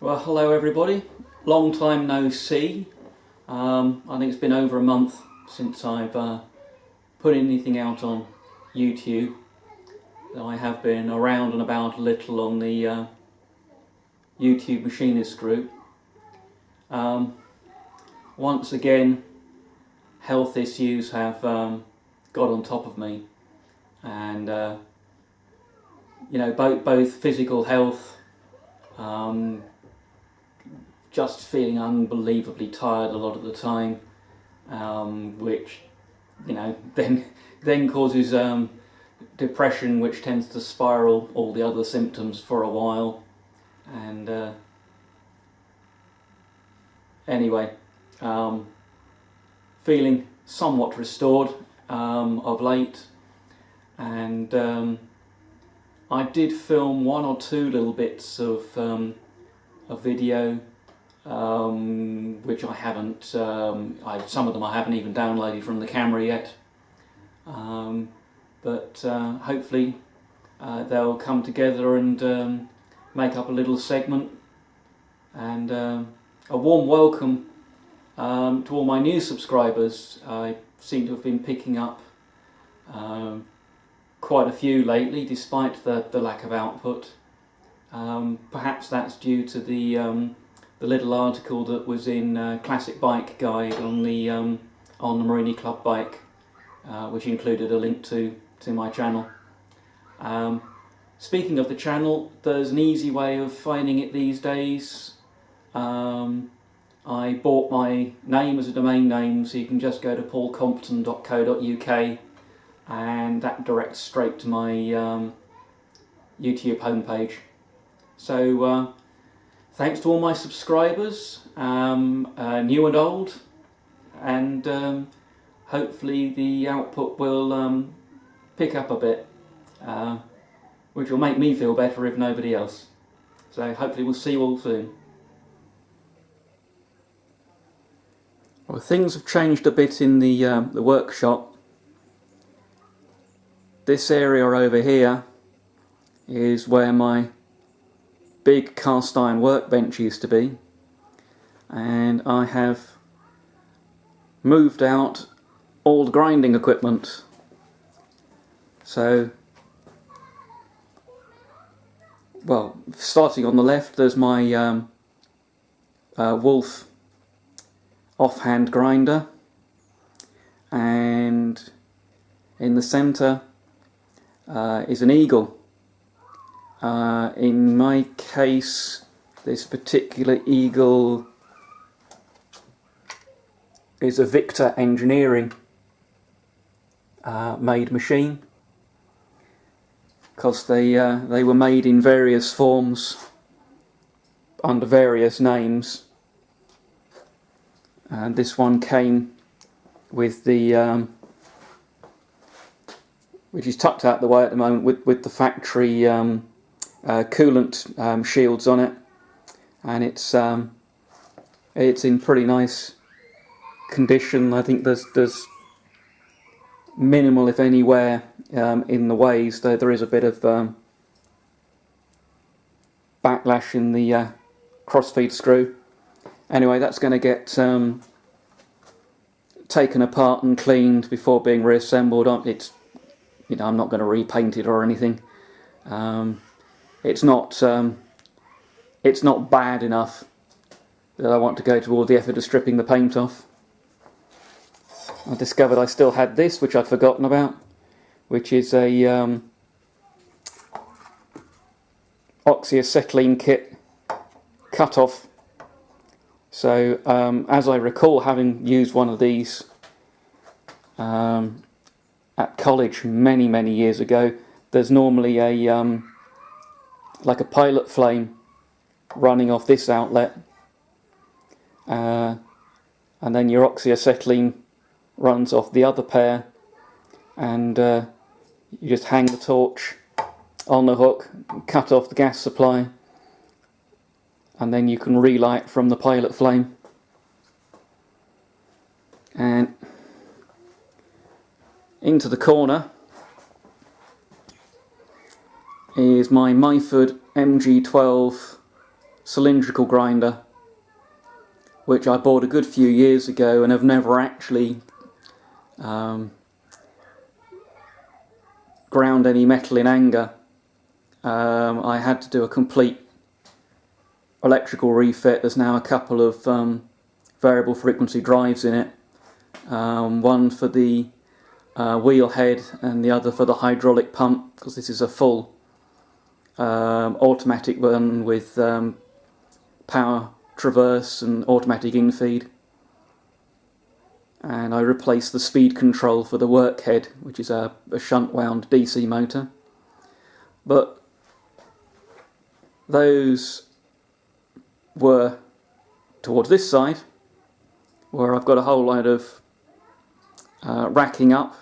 Well, hello everybody. Long time no see. I think it's been over a month since I've put anything out on YouTube. I have been around and about a little on the YouTube Machinist group. Once again, health issues have got on top of me, and both physical health. Just feeling unbelievably tired a lot of the time, which then causes depression, which tends to spiral all the other symptoms for a while. And anyway, feeling somewhat restored of late, and I did film one or two little bits of a video, which I haven't, some of them I haven't even downloaded from the camera yet, but hopefully they'll come together and make up a little segment. And a warm welcome to all my new subscribers. I seem to have been picking up quite a few lately, despite the lack of output. Perhaps that's due to the little article that was in Classic Bike Guide on the Marini Club bike, which included a link to my channel. Speaking of the channel, there's an easy way of finding it these days. I bought my name as a domain name, so you can just go to paulcompton.co.uk and that directs straight to my YouTube homepage. So thanks to all my subscribers, new and old, and hopefully the output will pick up a bit, which will make me feel better if nobody else. So hopefully we'll see you all soon. Well, things have changed a bit in the workshop. This area over here is where my big cast iron workbench used to be, and I have moved out all the grinding equipment. So, well, starting on the left, there's my Wolf offhand grinder, and in the centre is an Eagle. In my case, this particular Eagle is a Victor Engineering made machine, because they were made in various forms under various names, and this one came with the which is tucked out the way at the moment, with the factory coolant shields on it, and it's in pretty nice condition. I think there's minimal, if any, wear in the ways, though there is a bit of backlash in the crossfeed screw. Anyway, that's going to get taken apart and cleaned before being reassembled. I'm not going to repaint it or anything. It's not bad enough that I want to go to all the effort of stripping the paint off. I discovered I still had this, which I'd forgotten about, which is a oxyacetylene kit cut-off. So as I recall, having used one of these at college many years ago, there's normally a like a pilot flame running off this outlet, and then your oxyacetylene runs off the other pair, and you just hang the torch on the hook, cut off the gas supply, and then you can relight from the pilot flame. And into the corner is my Myford MG12 cylindrical grinder, which I bought a good few years ago and have never actually ground any metal in anger. I had to do a complete electrical refit. There's now a couple of variable frequency drives in it, one for the wheel head and the other for the hydraulic pump, because this is a full automatic one with power traverse and automatic infeed. And I replaced the speed control for the work head, which is a shunt wound DC motor. But those were towards this side, where I've got a whole load of racking up,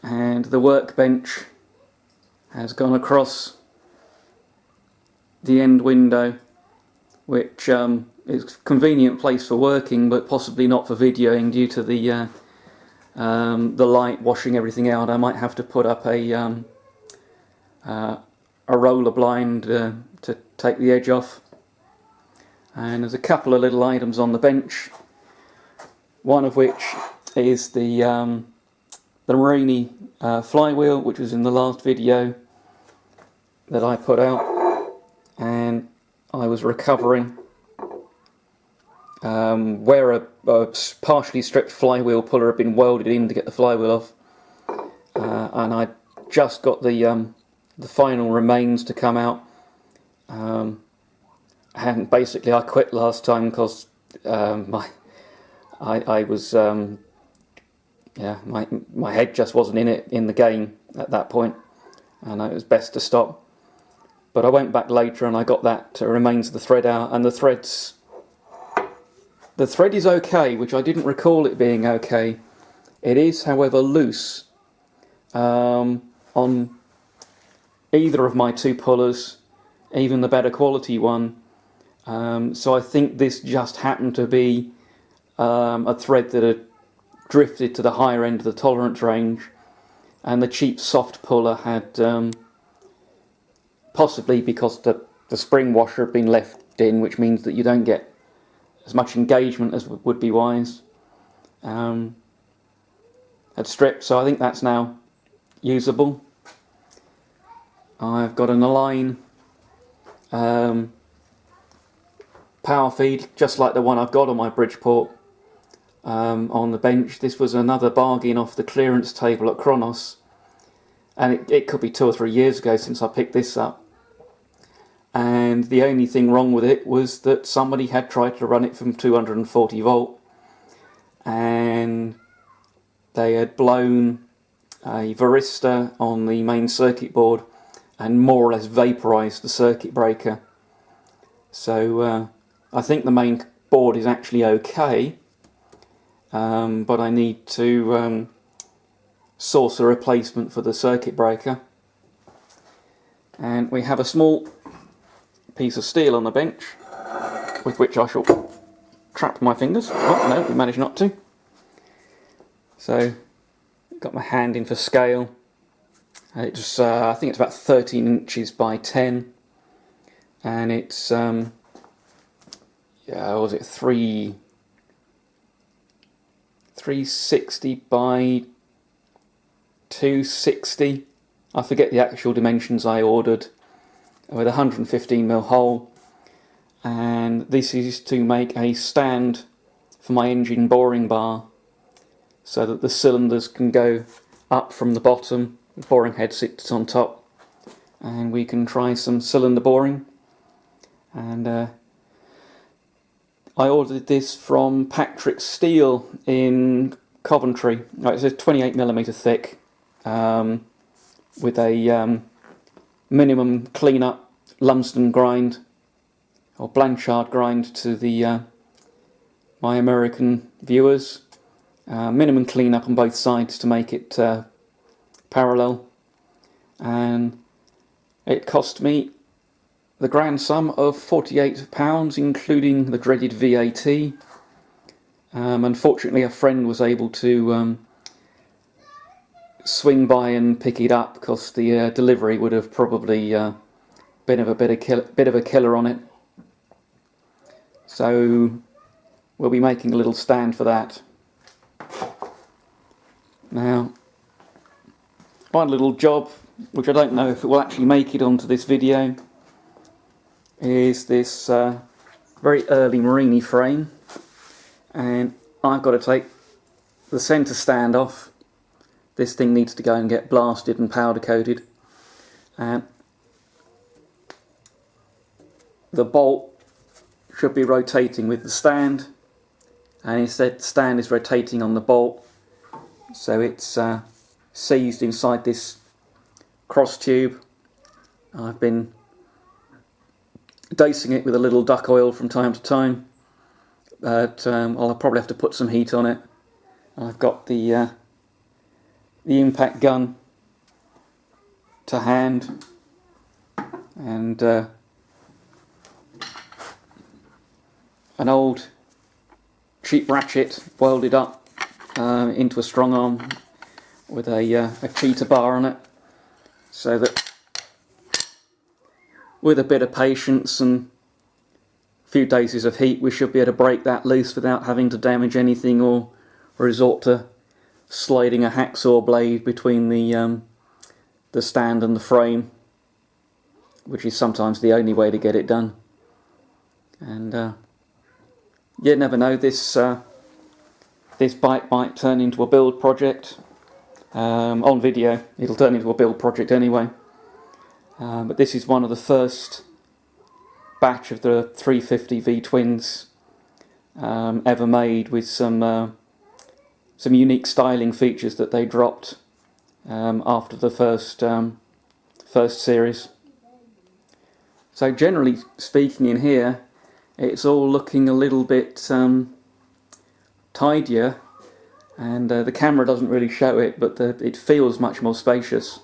and the workbench has gone across the end window, which is a convenient place for working, but possibly not for videoing due to the light washing everything out. I might have to put up a roller blind to take the edge off. And there's a couple of little items on the bench, one of which is the Marini flywheel, which was in the last video that I put out, and I was recovering where a partially stripped flywheel puller had been welded in to get the flywheel off, and I just got the final remains to come out, and basically I quit last time because I was my head just wasn't in the game at that point, and it was best to stop. But I went back later and I got that remains of the thread out, and the thread is okay, which I didn't recall it being okay. It is, however, loose on either of my two pullers, even the better quality one. So I think this just happened to be a thread that had drifted to the higher end of the tolerance range, and the cheap soft puller had, possibly because the spring washer had been left in, which means that you don't get as much engagement as would be wise, had stripped. So I think that's now usable. I've got an Align power feed, just like the one I've got on my Bridgeport on the bench. This was another bargain off the clearance table at Kronos, and it could be 2 or 3 years ago since I picked this up. And the only thing wrong with it was that somebody had tried to run it from 240 volt, and they had blown a varistor on the main circuit board and more or less vaporized the circuit breaker. So I think the main board is actually okay, but I need to source a replacement for the circuit breaker. And we have a small piece of steel on the bench with which I shall trap my fingers. Oh no, we managed not to. So got my hand in for scale. It's I think it's about 13 inches by 10, and it's what was it, 360 by 260. I forget the actual dimensions I ordered, with a 115mm hole, and this is to make a stand for my engine boring bar, so that the cylinders can go up from the bottom, the boring head sits on top, and we can try some cylinder boring. And I ordered this from Patrick Steel in Coventry. It's a 28mm thick, with a minimum clean-up Lumsden grind or Blanchard grind to the my American viewers. Minimum clean-up on both sides to make it parallel, and it cost me the grand sum of £48, including the dreaded VAT. Unfortunately, a friend was able to swing by and pick it up, because the delivery would have probably bit of a killer on it. So we'll be making a little stand for that. Now, one little job, which I don't know if it will actually make it onto this video, is this very early Marini frame, and I've got to take the centre stand off. This thing needs to go and get blasted and powder coated, and the bolt should be rotating with the stand, and instead the stand is rotating on the bolt, so it's seized inside this cross tube. I've been dosing it with a little duck oil from time to time, but I'll probably have to put some heat on it. I've got the impact gun to hand, and an old cheap ratchet welded up into a strong arm with a cheater bar on it, so that with a bit of patience and a few doses of heat we should be able to break that loose without having to damage anything or resort to sliding a hacksaw blade between the stand and the frame, which is sometimes the only way to get it done. And you never know, this bike might turn into a build project. On video it'll turn into a build project anyway, but this is one of the first batch of the 350 V twins ever made, with some unique styling features that they dropped after the first series. So generally speaking, in here it's all looking a little bit tidier, and the camera doesn't really show it, but it feels much more spacious.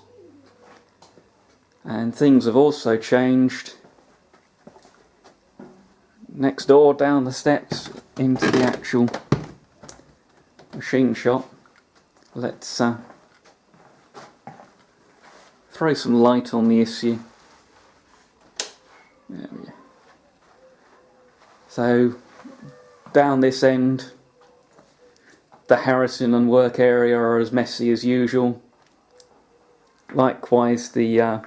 And things have also changed. Next door, down the steps into the actual machine shop, let's throw some light on the issue. There we go. So down this end, the Harrison and work area are as messy as usual. Likewise the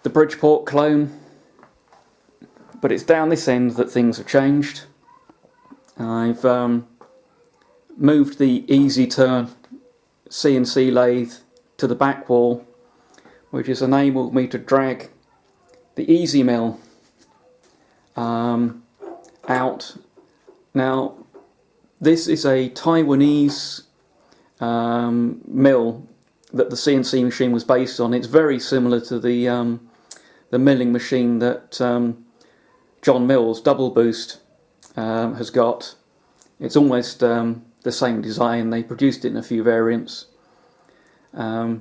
Bridgeport clone, but it's down this end that things have changed. I've moved the easy turn CNC lathe to the back wall, which has enabled me to drag the easy mill out. Now, this is a Taiwanese mill that the CNC machine was based on. It's very similar to the milling machine that John Mill's Double Boost has got. It's almost the same design. They produced it in a few variants. But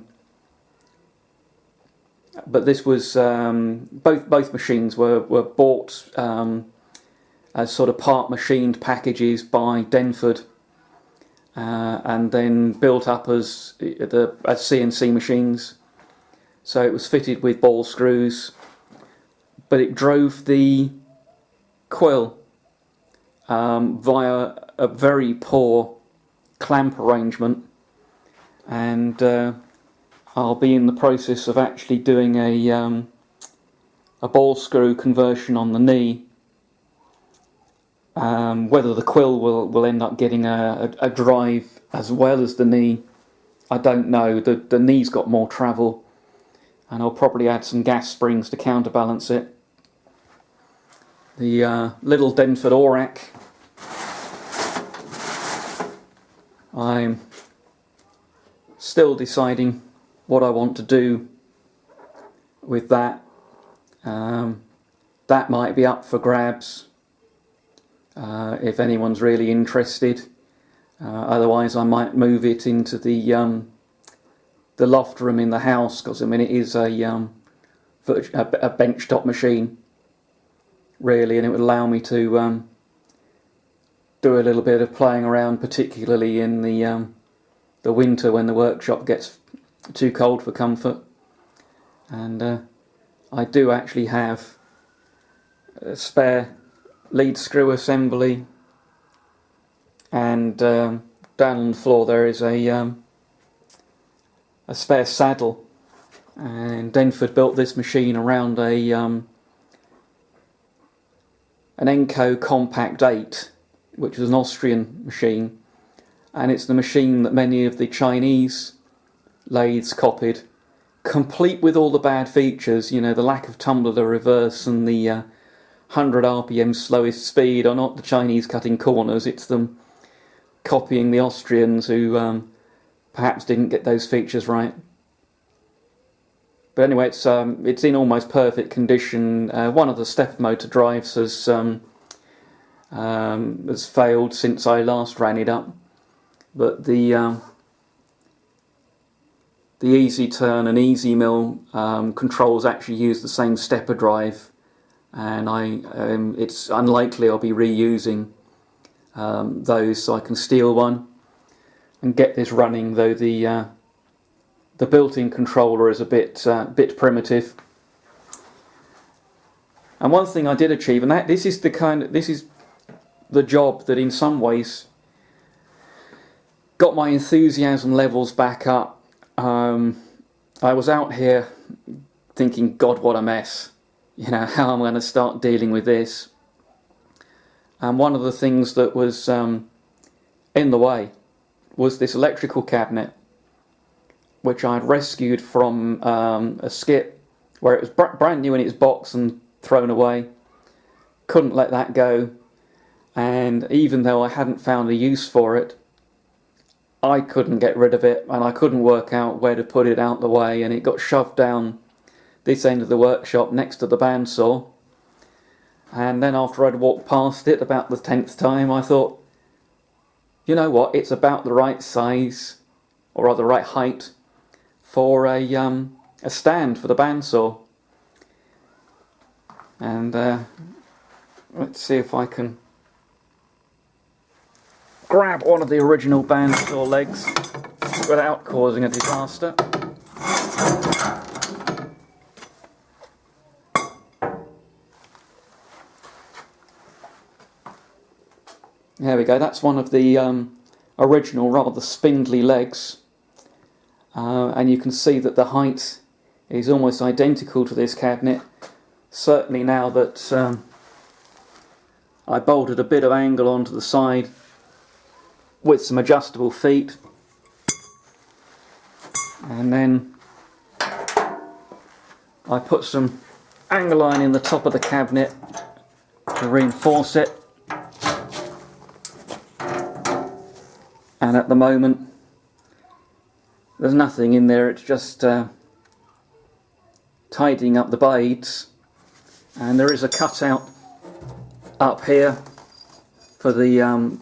this was both machines were bought as sort of part machined packages by Denford, and then built up as CNC machines. So it was fitted with ball screws, but it drove the quill via a very poor clamp arrangement, and I'll be in the process of actually doing a ball screw conversion on the knee. Whether the quill will end up getting a drive as well as the knee, I don't know. The knee's got more travel, and I'll probably add some gas springs to counterbalance it. The little Denford Orac, I'm still deciding what I want to do with that. That might be up for grabs if anyone's really interested. Otherwise I might move it into the loft room in the house, because I mean it is a benchtop machine really, and it would allow me to do a little bit of playing around, particularly in the winter when the workshop gets too cold for comfort. and I do actually have a spare lead screw assembly, and down on the floor there is a spare saddle. And Denford built this machine around an Enco Compact 8, which was an Austrian machine, and it's the machine that many of the Chinese lathes copied, complete with all the bad features. You know, the lack of tumbler reverse and the 100 RPM slowest speed are not the Chinese cutting corners, it's them copying the Austrians who perhaps didn't get those features right. But anyway, it's in almost perfect condition. One of the stepper motor drives has failed since I last ran it up, but the easy turn and easy mill controls actually use the same stepper drive, and it's unlikely I'll be reusing those, so I can steal one and get this running. Though the built-in controller is a bit primitive. And one thing I did achieve, and this is the job that in some ways got my enthusiasm levels back up. I was out here thinking, God, what a mess. You know, how am I going to start dealing with this? And one of the things that was in the way was this electrical cabinet, which I'd rescued from a skip where it was brand new in its box and thrown away. Couldn't let that go, and even though I hadn't found a use for it, I couldn't get rid of it, and I couldn't work out where to put it out the way, and it got shoved down this end of the workshop next to the bandsaw. And then after I'd walked past it about the 10th time, I thought, you know what, it's about the right size, or rather right height, for a stand for the bandsaw. And let's see if I can grab one of the original bandsaw legs without causing a disaster. There we go, that's one of the original rather spindly legs. And you can see that the height is almost identical to this cabinet. Certainly now that I bolted a bit of angle onto the side with some adjustable feet, and then I put some angle line in the top of the cabinet to reinforce it. And at the moment there's nothing in there, it's just tidying up the blades. And there is a cutout up here for the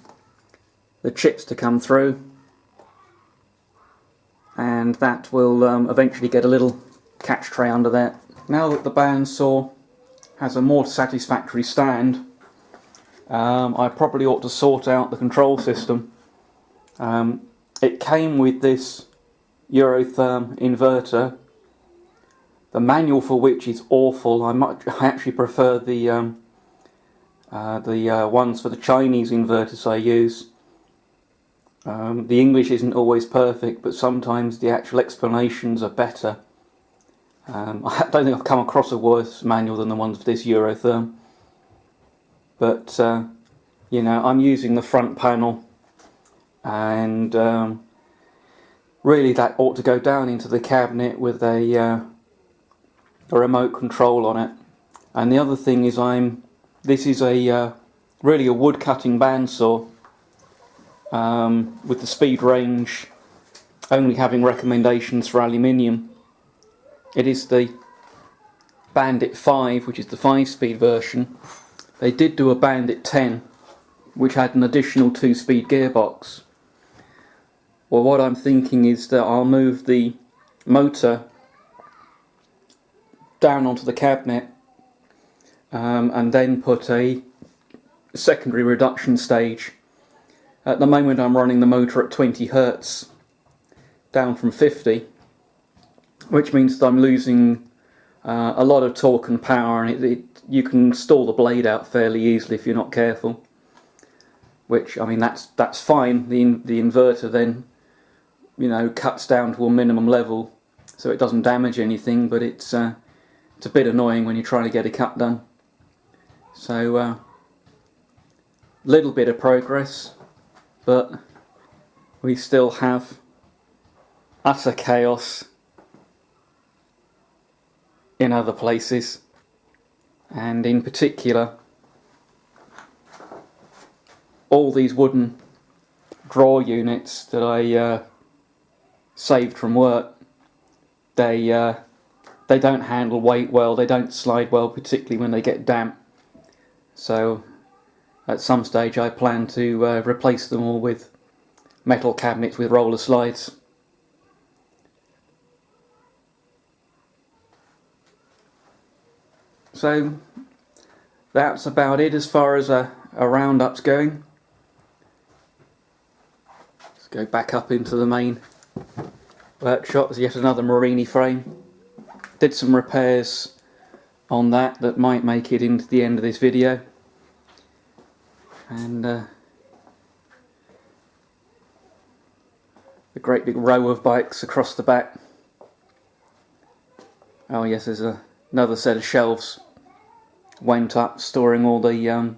chips to come through, and that will eventually get a little catch tray under there. Now that the bandsaw has a more satisfactory stand, I probably ought to sort out the control system. It came with this Eurotherm inverter, the manual for which is awful. I actually prefer the ones for the Chinese inverters I use. The English isn't always perfect, but sometimes the actual explanations are better. I don't think I've come across a worse manual than the ones for this Eurotherm. But you know, I'm using the front panel, and really that ought to go down into the cabinet with a remote control on it. And the other thing is, this is really a wood cutting bandsaw, with the speed range only having recommendations for aluminium. It is the Bandit 5, which is the 5-speed version. They did do a Bandit 10, which had an additional 2-speed gearbox. Well, what I'm thinking is that I'll move the motor down onto the cabinet, and then put a secondary reduction stage. At the moment I'm running the motor at 20 Hertz, down from 50, which means that I'm losing a lot of torque and power, and you can stall the blade out fairly easily if you're not careful. Which, I mean, that's fine. The inverter then, you know, cuts down to a minimum level, so it doesn't damage anything. But it's a bit annoying when you're trying to get a cut done. So, little bit of progress, but we still have utter chaos in other places, and in particular all these wooden drawer units that I saved from work. They don't handle weight well, they don't slide well, particularly when they get damp. So at some stage I plan to replace them all with metal cabinets with roller slides. So that's about it as far as a roundup's going. Let's go back up into the main workshop. There's yet another Marini frame. Did some repairs on that might make it into the end of this video. And a great big row of bikes across the back. Oh yes, there's another set of shelves went up, storing all the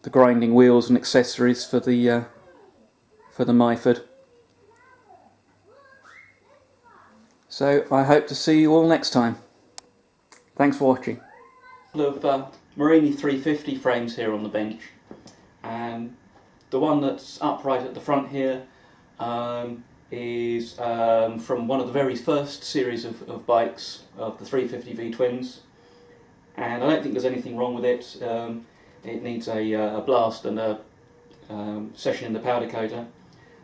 grinding wheels and accessories for the Myford. So I hope to see you all next time. Thanks for watching. Of Marini 350 frames here on the bench, and the one that's upright at the front here is from one of the very first series of bikes of the 350 V twins, and I don't think there's anything wrong with it. It needs a blast and a session in the powder coater,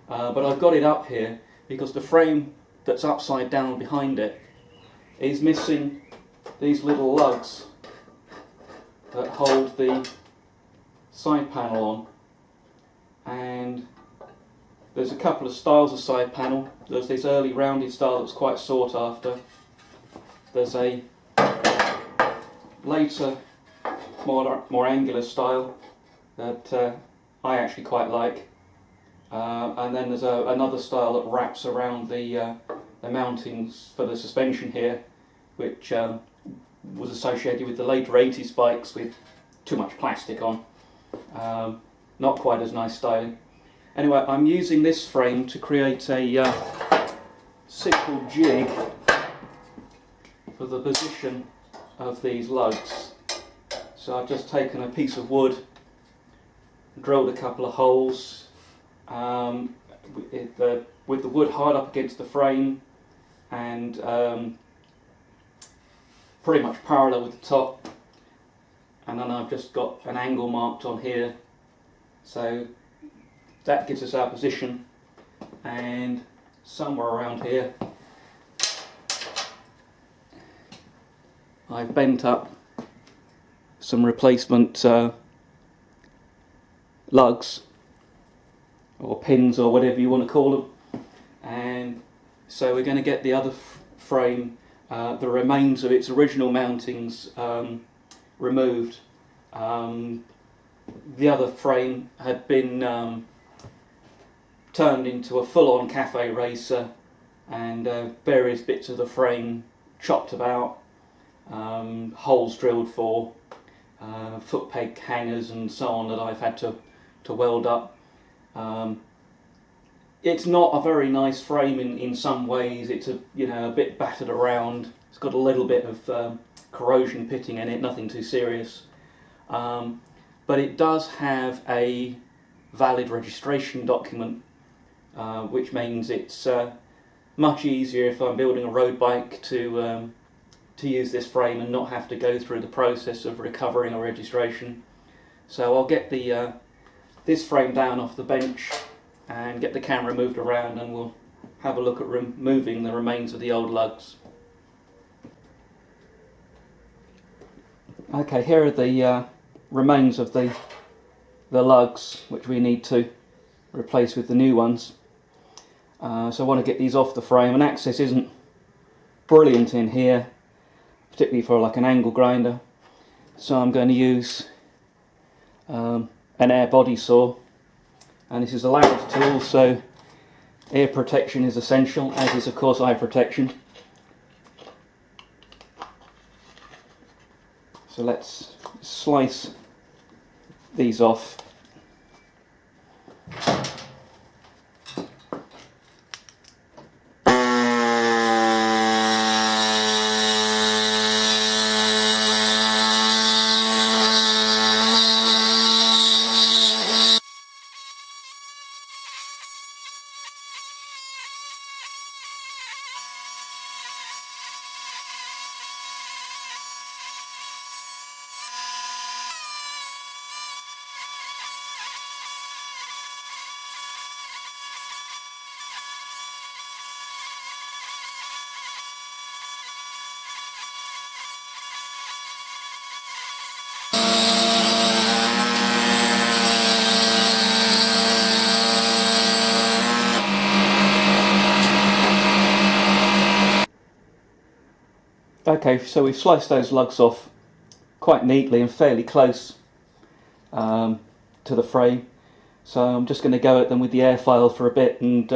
but I've got it up here because the frame that's upside down behind it is missing these little lugs that hold the side panel on, and there's a couple of styles of side panel. There's this early rounded style that's quite sought after. There's a later more angular style that I actually quite like, and then there's another style that wraps around the mountings for the suspension here, which was associated with the later 80s bikes with too much plastic on. Not quite as nice styling. Anyway, I'm using this frame to create a simple jig for the position of these lugs. So I've just taken a piece of wood, drilled a couple of holes with the wood hard up against the frame, and pretty much parallel with the top, and then I've just got an angle marked on here, so that gives us our position. And somewhere around here I've bent up some replacement lugs or pins or whatever you want to call them, and so we're going to get the other frame, the remains of its original mountings, removed. The other frame had been turned into a full-on cafe racer, and various bits of the frame chopped about, holes drilled for foot peg hangers and so on that I've had to weld up. It's not a very nice frame in some ways. It's a bit battered around. It's got a little bit of corrosion pitting in it, nothing too serious. But it does have a valid registration document, which means it's much easier if I'm building a road bike to use this frame and not have to go through the process of recovering a registration. So I'll get this frame down off the bench and get the camera moved around, and we'll have a look at removing the remains of the old lugs. Okay, here are the remains of the lugs, which we need to replace with the new ones. So I want to get these off the frame, and access isn't brilliant in here, particularly for like an angle grinder. So I'm going to use an air body saw, and this is a loud tool, so ear protection is essential, as is of course eye protection. So let's slice these off. Okay, so we've sliced those lugs off quite neatly and fairly close to the frame. So I'm just going to go at them with the air file for a bit and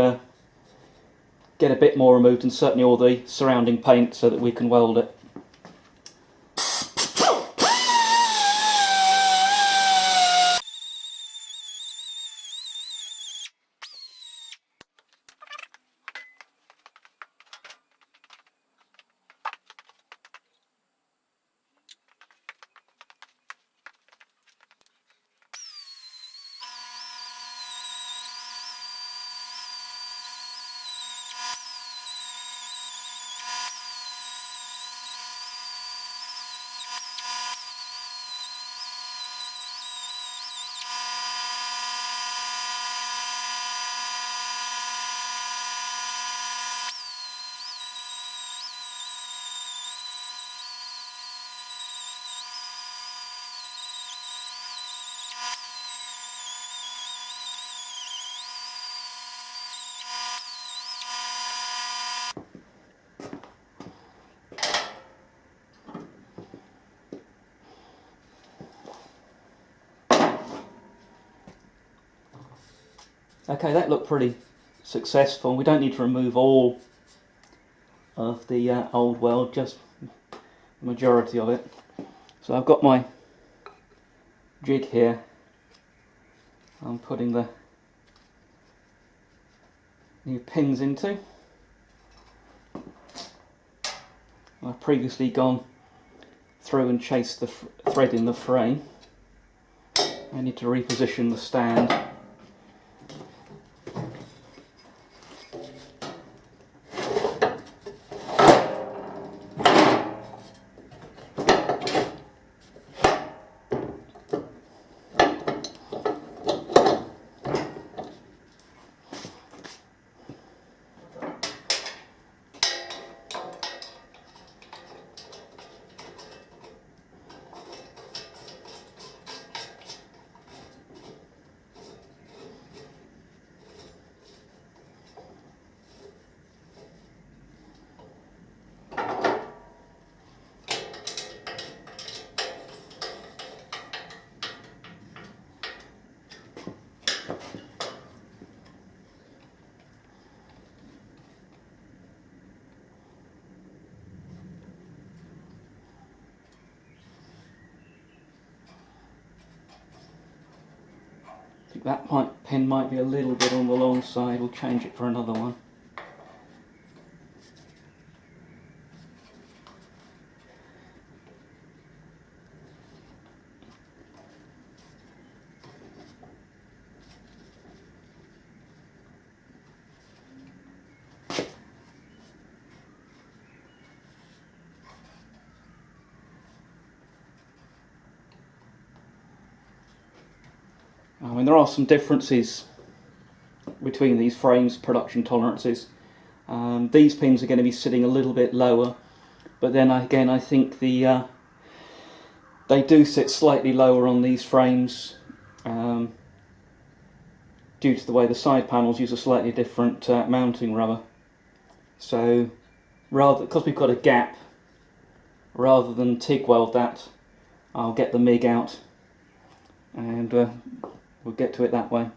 get a bit more removed, and certainly all the surrounding paint, so that we can weld it. Okay, that looked pretty successful. We don't need to remove all of the old weld, just the majority of it. So I've got my jig here. I'm putting the new pins into. I've previously gone through and chased the thread in the frame. I need to reposition the stand. I think that pin might be a little bit on the long side. We'll change it for another one. I mean, there are some differences between these frames' production tolerances. These pins are going to be sitting a little bit lower, but then again I think they do sit slightly lower on these frames due to the way the side panels use a slightly different mounting rubber. So because we've got a gap, rather than TIG weld that, I'll get the MIG out and we'll get to it that way.